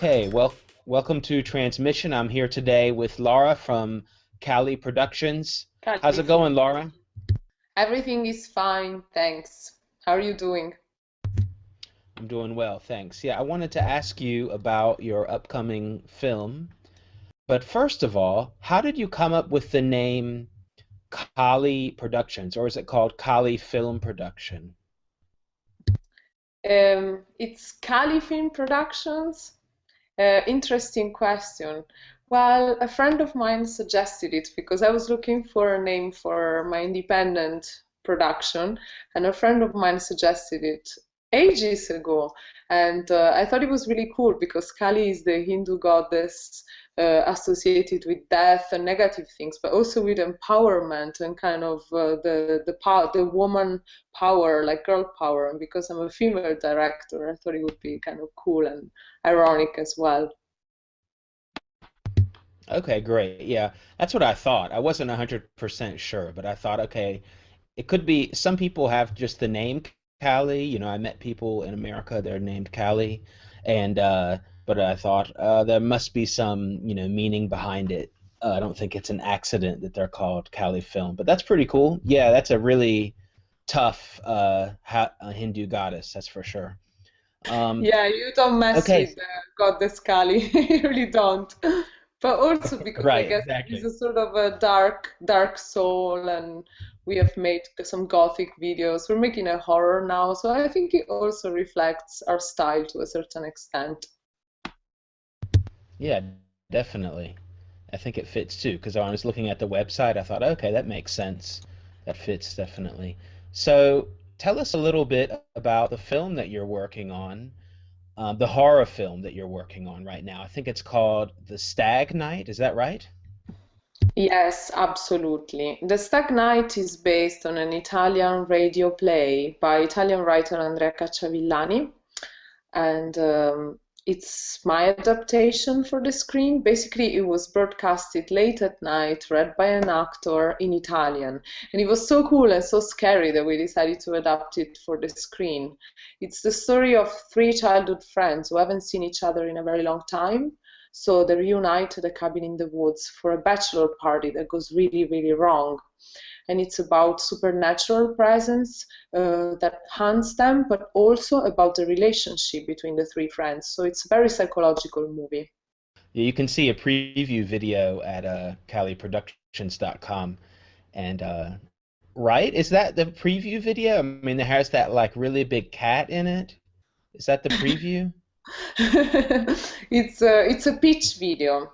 Okay, well, welcome to Transmission. I'm here today with Laura from Cali Productions. How's it California. going, Laura? Everything is fine, thanks. How are you doing? I'm doing well, thanks. Yeah, I wanted to ask you about your upcoming film. But first of all, how did you come up with the name Cali Productions, or is it called Cali Film Production? It's Cali Film Productions. Interesting question. Well, a friend of mine suggested it because I was looking for a name for my independent production, and a friend of mine suggested it ages ago. And I thought it was really cool because Kali is the Hindu goddess associated with death and negative things, but also with empowerment and kind of the power, the woman power, like girl power. And because I'm a female director, I thought it would be kind of cool and ironic as well. Okay, great. Yeah, that's what I thought. I wasn't 100% sure, but I thought, okay, it could be some people have just the name Callie. I met people in America that are named Callie, and but I thought there must be some, meaning behind it. I don't think it's an accident that they're called Callie Film, but that's pretty cool. Yeah, that's a really tough Hindu goddess, that's for sure. Um, Yeah, you don't mess okay, with Goddess Kali, you really don't. But also because I right, guess he's exactly. a sort of a dark soul, and we have made some gothic videos. We're making a horror now, so I think it also reflects our style to a certain extent. Yeah, definitely. I think it fits too, because I was looking at the website, I thought, okay, that makes sense. That fits definitely. So tell us a little bit about the film that you're working on, the horror film that you're working on right now. I think it's called The Stag Night. Is that right? Yes, absolutely. The Stag Night is based on an Italian radio play by Italian writer Andrea Cacciavillani, and it's my adaptation for the screen. Basically, it was broadcasted late at night, read by an actor in Italian, and it was so cool and so scary that we decided to adapt it for the screen. It's the story of three childhood friends who haven't seen each other in a very long time. So they reunite at a cabin in the woods for a bachelor party that goes really, really wrong, and it's about supernatural presence that hunts them, but also about the relationship between the three friends. So it's a very psychological movie. Yeah, you can see a preview video at caliproductions.com. And right? Is that the preview video? I mean, it has that like really big cat in it. Is that the preview? It's a pitch video.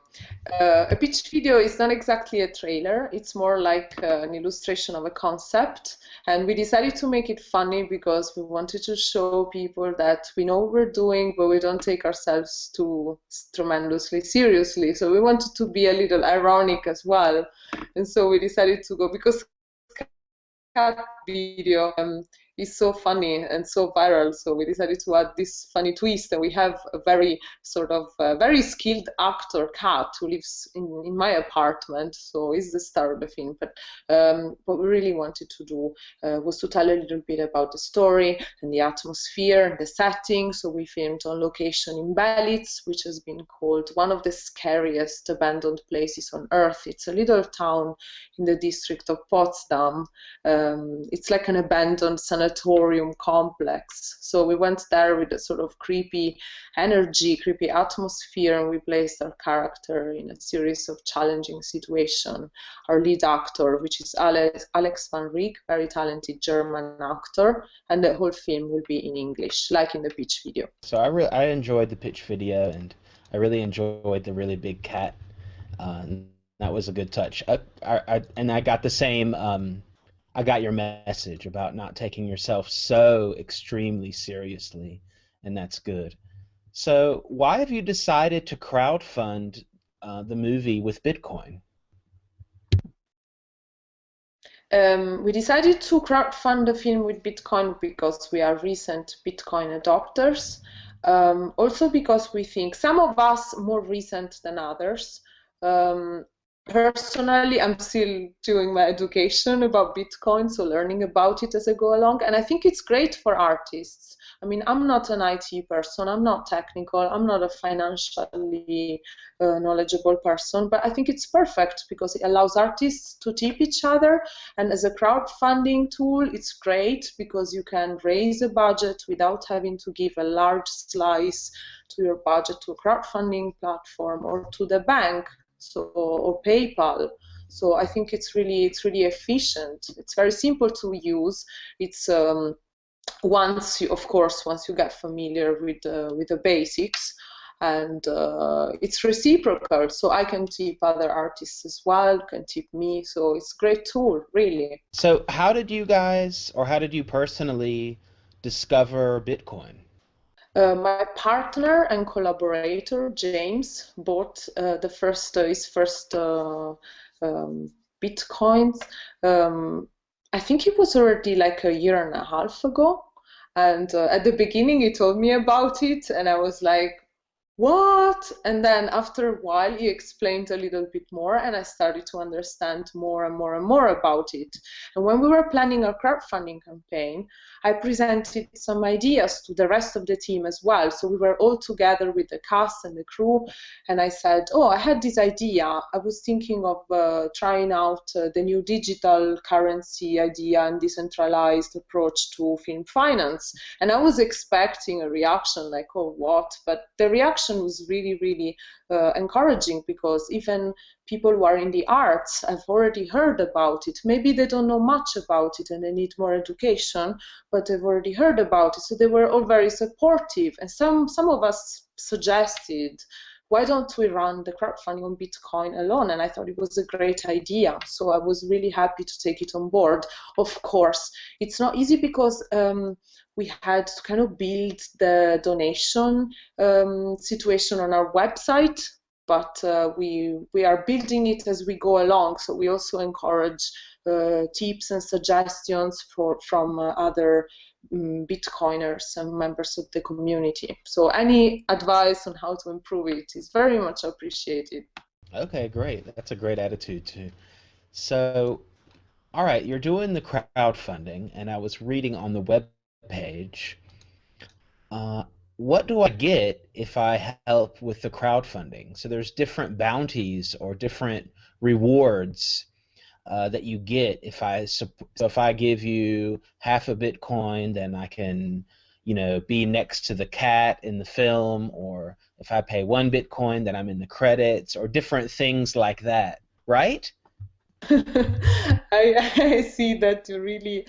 A pitch video is not exactly a trailer. It's more like an illustration of a concept. And we decided to make it funny because we wanted to show people that we know what we're doing, but we don't take ourselves too tremendously seriously. So we wanted to be a little ironic as well. And so we decided to go because cat video is so funny and so viral. So we decided to add this funny twist, and we have a very sort of very skilled actor, Cat, who lives in my apartment. So he's the star of the film. But what we really wanted to do was to tell a little bit about the story and the atmosphere and the setting. So we filmed on location in Belitz, which has been called one of the scariest abandoned places on earth. It's a little town in the district of Potsdam. It's like an abandoned sanatorium complex. So we went there with a sort of creepy energy, creepy atmosphere, and we placed our character in a series of challenging situations. Our lead actor, which is Alex van Riek, very talented German actor, and the whole film will be in English, like in the pitch video. So I enjoyed the pitch video, and I really enjoyed the really big cat. And that was a good touch. And I got the same. I got your message about not taking yourself so extremely seriously, and that's good. So why have you decided to crowdfund the movie with Bitcoin? We decided to crowdfund the film with Bitcoin because we are recent Bitcoin adopters. Also because we think some of us more recent than others. Um, Personally, I'm still doing my education about Bitcoin, so learning about it as I go along. And I think it's great for artists, I mean, I'm not an IT person, I'm not technical, I'm not a financially knowledgeable person, but I think it's perfect because it allows artists to tip each other. And as a crowdfunding tool, it's great because you can raise a budget without having to give a large slice to your budget to a crowdfunding platform or to the bank, so or PayPal. So I think it's really efficient. It's very simple to use. It's once you get familiar with the basics, and it's reciprocal. So I can tip other artists as well, can tip me. So it's a great tool, really. So how did you guys, or how did you personally discover Bitcoin? My partner and collaborator James bought his first bitcoins. Um, I think it was already like a year and a half ago. And at the beginning, he told me about it, and I was like, what? And then after a while, he explained a little bit more, and I started to understand more and more and more about it. And when we were planning our crowdfunding campaign, I presented some ideas to the rest of the team as well. So we were all together with the cast and the crew, and I said, oh, I had this idea. I was thinking of trying out the new digital currency idea and decentralized approach to film finance. And I was expecting a reaction like, oh, what? But the reaction was really, really encouraging, because even people who are in the arts have already heard about it. Maybe they don't know much about it and they need more education, but they've already heard about it. So they were all very supportive. And some of us suggested, why don't we run the crowdfunding on Bitcoin alone? And I thought it was a great idea. So I was really happy to take it on board. Of course, it's not easy because we had to kind of build the donation situation on our website, but we are building it as we go along. So we also encourage tips and suggestions from other Bitcoiners and members of the community. So any advice on how to improve it is very much appreciated. Okay, great. That's a great attitude too. So, all right, you're doing the crowdfunding, and I was reading on the web page. Uh, what do I get if I help with the crowdfunding? So there's different bounties or different rewards that you get if so if I give you half a Bitcoin, then I can, be next to the cat in the film, or if I pay 1 Bitcoin, then I'm in the credits, or different things like that, right? I see that you really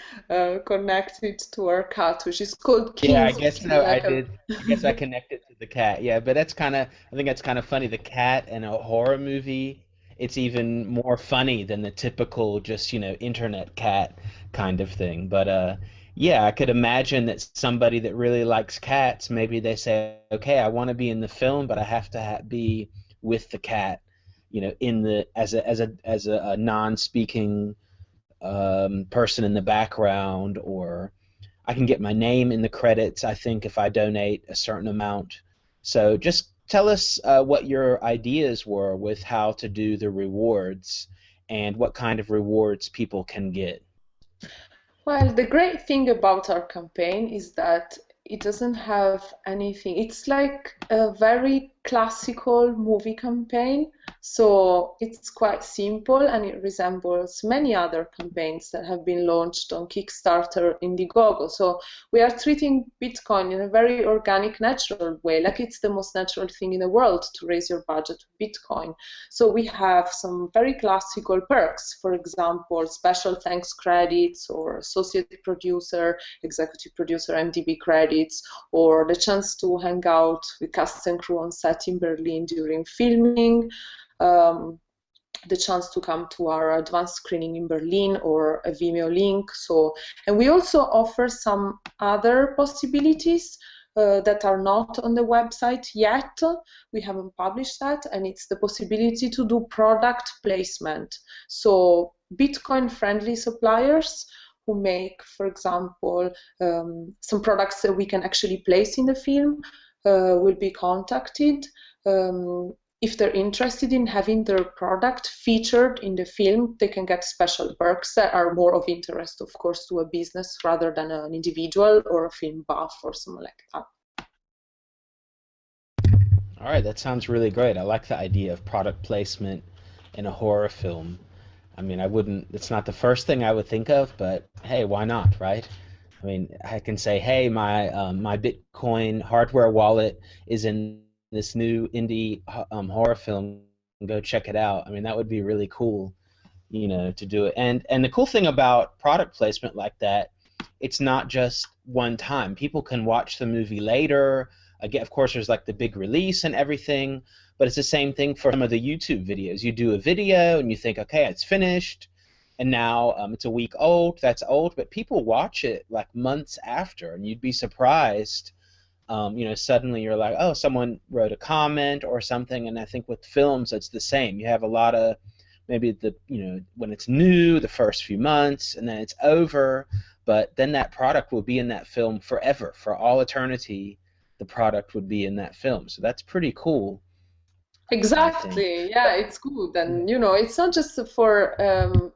connected to our cat, which is called Yeah, I guess Kingsley. so. I Like a did. I guess I connected to the cat. Yeah, but I think that's kind of funny. The cat in a horror movie, it's even more funny than the typical just, internet cat kind of thing. But yeah, I could imagine that somebody that really likes cats, maybe they say, okay, I want to be in the film, but I have to be with the cat, in the as a non-speaking person in the background, or I can get my name in the credits, I think, if I donate a certain amount. So just tell us what your ideas were with how to do the rewards and what kind of rewards people can get. Well, the great thing about our campaign is that it doesn't have anything. It's like a very classical movie campaign. So it's quite simple and it resembles many other campaigns that have been launched on Kickstarter, Indiegogo. So we are treating Bitcoin in a very organic, natural way, like it's the most natural thing in the world to raise your budget with Bitcoin. So we have some very classical perks, for example, special thanks credits or associate producer, executive producer, MDB credits, or the chance to hang out with cast and crew on set in Berlin during filming, um, the chance to come to our advanced screening in Berlin, or a Vimeo link. So, and we also offer some other possibilities that are not on the website yet. We haven't published that, and it's the possibility to do product placement. So Bitcoin friendly suppliers who make, for example, some products that we can actually place in the film will be contacted. if they're interested in having their product featured in the film, they can get special perks that are more of interest, of course, to a business rather than an individual or a film buff or something like that. All right, that sounds really great. I like the idea of product placement in a horror film. I mean, I wouldn't, it's not the first thing I would think of, but hey, why not, right? I mean, I can say, hey, my Bitcoin hardware wallet is in this new indie horror film. Go check it out. I mean, that would be really cool, to do it. And the cool thing about product placement like that, it's not just one time. People can watch the movie later. Again, of course, there's like the big release and everything, but it's the same thing for some of the YouTube videos. You do a video and you think, okay, it's finished, and now it's a week old. That's old, but people watch it like months after, and you'd be surprised. Suddenly you're like, oh, someone wrote a comment or something, and I think with films it's the same. You have a lot of maybe when it's new, the first few months, and then it's over, but then that product will be in that film forever, for all eternity. The product would be in that film, so that's pretty cool, I think. Exactly. Yeah, it's good. And it's not just for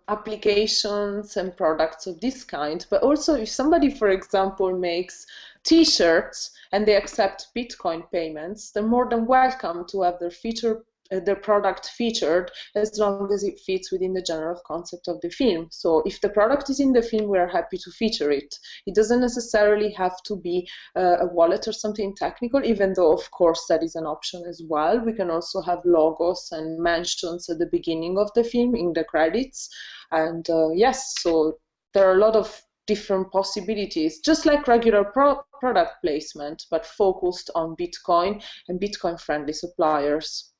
applications and products of this kind, but also if somebody, for example, makes t-shirts and they accept Bitcoin payments, they're more than welcome to have their product featured as long as it fits within the general concept of the film. So if the product is in the film, we're happy to feature it. It doesn't necessarily have to be a wallet or something technical, even though, of course, that is an option as well. We can also have logos and mentions at the beginning of the film in the credits. And yes, so there are a lot of different possibilities, just like regular product placement, but focused on Bitcoin and Bitcoin-friendly suppliers.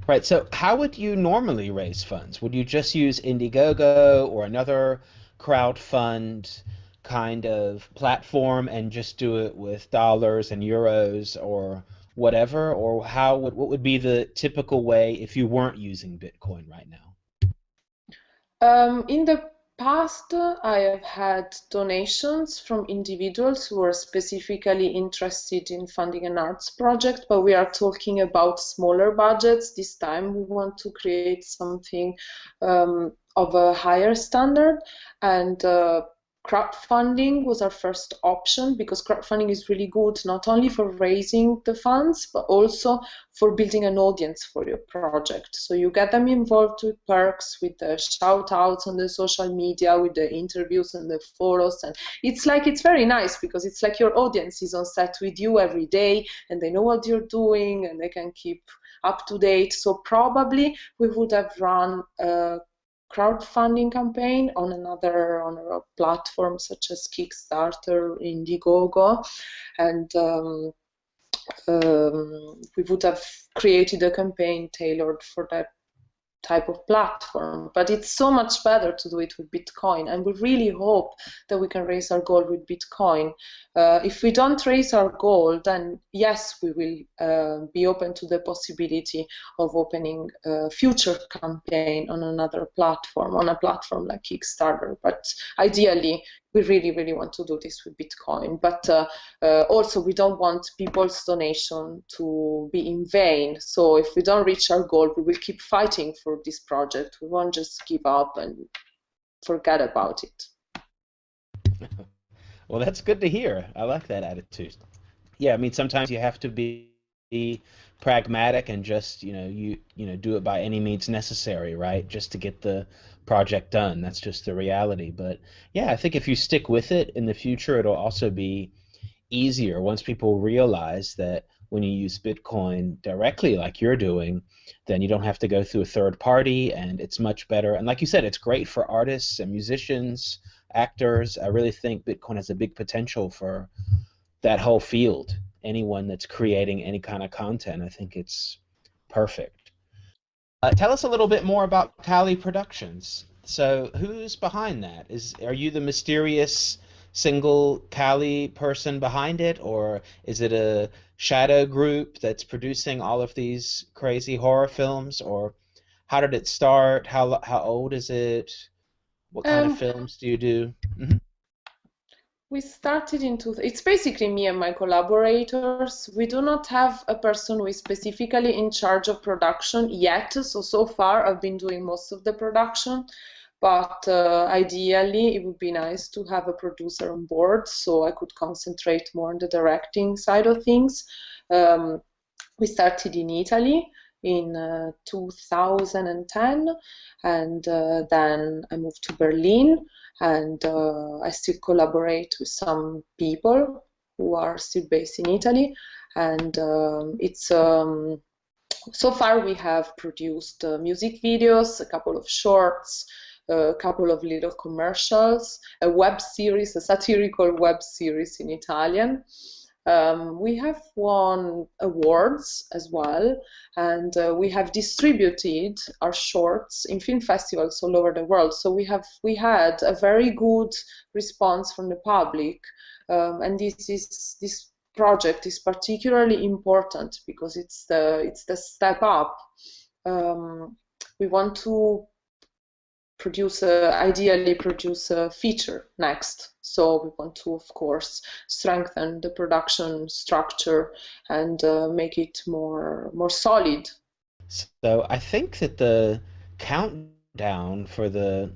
Right. So, how would you normally raise funds? Would you just use Indiegogo or another crowdfund kind of platform and just do it with dollars and euros or whatever? Or what would be the typical way if you weren't using Bitcoin right now? In the past, I have had donations from individuals who are specifically interested in funding an arts project, but we are talking about smaller budgets. This time, we want to create something of a higher standard, and crowdfunding was our first option because crowdfunding is really good not only for raising the funds, but also for building an audience for your project. So you get them involved with perks, with the shout outs on the social media, with the interviews and the photos. And it's very nice because it's like your audience is on set with you every day and they know what you're doing and they can keep up to date. So probably we would have run a crowdfunding campaign on a platform such as Kickstarter, Indiegogo, and we would have created a campaign tailored for that type of platform. But it's so much better to do it with Bitcoin, and we really hope that we can raise our goal with Bitcoin. If we don't raise our goal, then yes, we will be open to the possibility of opening a future campaign on another platform, on a platform like Kickstarter. But ideally, we really, really want to do this with Bitcoin. But also, we don't want people's donation to be in vain. So if we don't reach our goal, we will keep fighting for this project. We won't just give up and forget about it. Well, that's good to hear. I like that attitude. Yeah, I mean, sometimes you have to be pragmatic and just, do it by any means necessary, right? Just to get the project done. That's just the reality. But yeah, I think if you stick with it in the future, it'll also be easier once people realize that when you use Bitcoin directly like you're doing, then you don't have to go through a third party and it's much better. And like you said, it's great for artists and musicians, actors. I really think Bitcoin has a big potential for that whole field. Anyone that's creating any kind of content, I think it's perfect. Tell us a little bit more about Kali Productions. So, who's behind that? Are you the mysterious single Kali person behind it, or is it a shadow group that's producing all of these crazy horror films, or how did it start? How old is it? What kind of Um, films do you do? Mhm. We started it's basically me and my collaborators. We do not have a person who is specifically in charge of production yet. So far I've been doing most of the production, but ideally it would be nice to have a producer on board so I could concentrate more on the directing side of things. Um, we started in Italy in 2010, and then I moved to Berlin, and I still collaborate with some people who are still based in Italy, and it's so far we have produced music videos, a couple of shorts, a couple of little commercials, a web series, a satirical web series in Italian. We have won awards as well, and we have distributed our shorts in film festivals all over the world. So we had a very good response from the public, and this project is particularly important because it's the step up. We want to ideally produce a feature next. So we want to, of course, strengthen the production structure and make it more solid. So I think that the countdown for the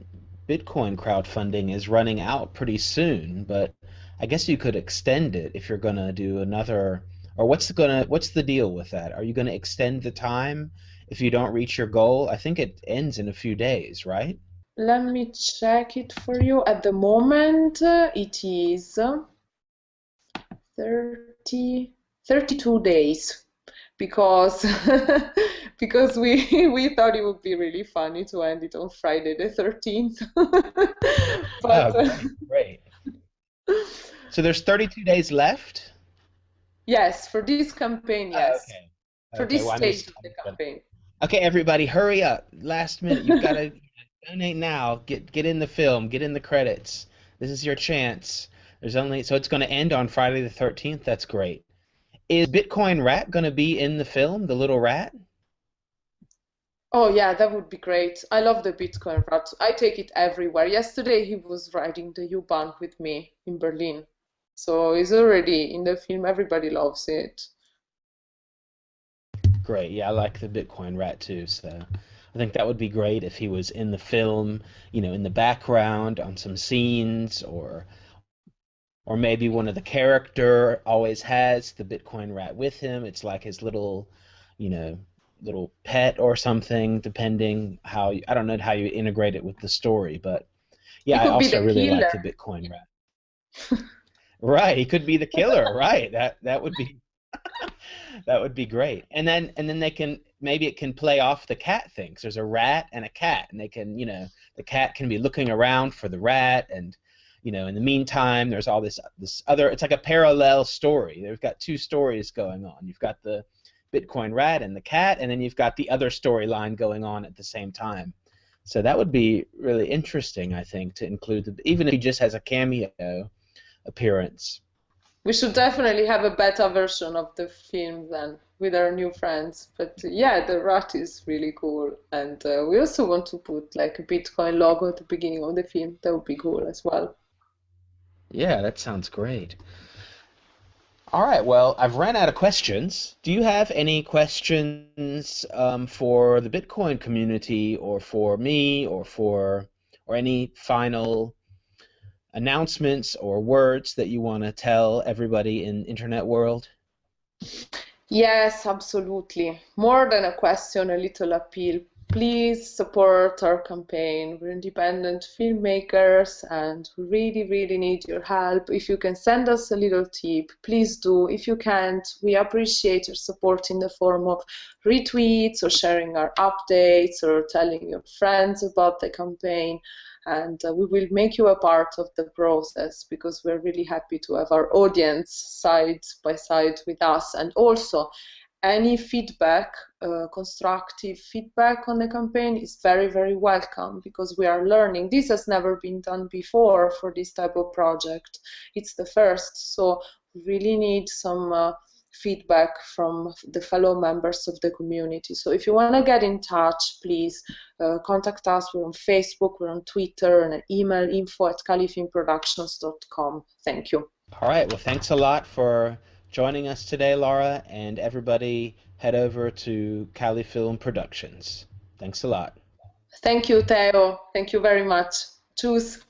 Bitcoin crowdfunding is running out pretty soon, but I guess you could extend it if you're gonna do another, or what's the deal with that? Are you gonna extend the time if you don't reach your goal? I think it ends in a few days, right? Let me check it for you. At the moment, it is 32 days because because we thought it would be really funny to end it on Friday the 13th. Oh, But great, great. So there's 32 days left? yes, for this campaign, Oh, yes. okay. For Okay, this well, I stage missed. of the campaign. Okay, everybody, hurry up. Last minute, you've got to donate now. Get in the film, get in the credits. This is your chance. There's only so it's going to end on Friday the 13th. That's great. Is Bitcoin Rat going to be in the film, the little rat? Oh yeah, that would be great. I love the Bitcoin rat. I take it everywhere. Yesterday he was riding the U-Bahn with me in Berlin. So he's already in the film. Everybody loves it. Great. Yeah, I like the Bitcoin Rat too. So I think that would be great if he was in the film, in the background on some scenes, or maybe one of the character always has the Bitcoin Rat with him. It's like his little, you know, little pet or something, depending I don't know how you integrate it with the story, but He yeah, I could be also the really like killer. the Bitcoin Rat. Right, he could be the killer, right? That would be that would be great. And then they can maybe it can play off the cat things. There's a rat and a cat, and they can, the cat can be looking around for the rat, and in the meantime, there's all this other. It's like a parallel story. They've got two stories going on. You've got the Bitcoin rat and the cat, and then you've got the other storyline going on at the same time. So that would be really interesting, I think, to include even if he just has a cameo appearance. We should definitely have a beta version of the film then with our new friends. But yeah, the rat is really cool. And we also want to put like a Bitcoin logo at the beginning of the film. That would be cool as well. Yeah, that sounds great. All right, well, I've ran out of questions. Do you have any questions for the Bitcoin community or for me or any final announcements or words that you want to tell everybody in internet world? Yes, absolutely. More than a question, a little appeal. Please support our campaign. We're independent filmmakers and we really, really need your help. If you can send us a little tip, please do. If you can't, we appreciate your support in the form of retweets or sharing our updates or telling your friends about the campaign. And we will make you a part of the process because we're really happy to have our audience side by side with us. And also, any feedback, constructive feedback on the campaign is very, very welcome because we are learning. This has never been done before for this type of project. It's the first, so we really need some feedback from the fellow members of the community. So if you want to get in touch, please contact us. We're on Facebook, we're on Twitter, and an email info@califilmproductions.com. Thank you. All right. Well, thanks a lot for joining us today, Laura, and everybody head over to Cali Film Productions. Thanks a lot. Thank you, Theo. Thank you very much. Tschüss.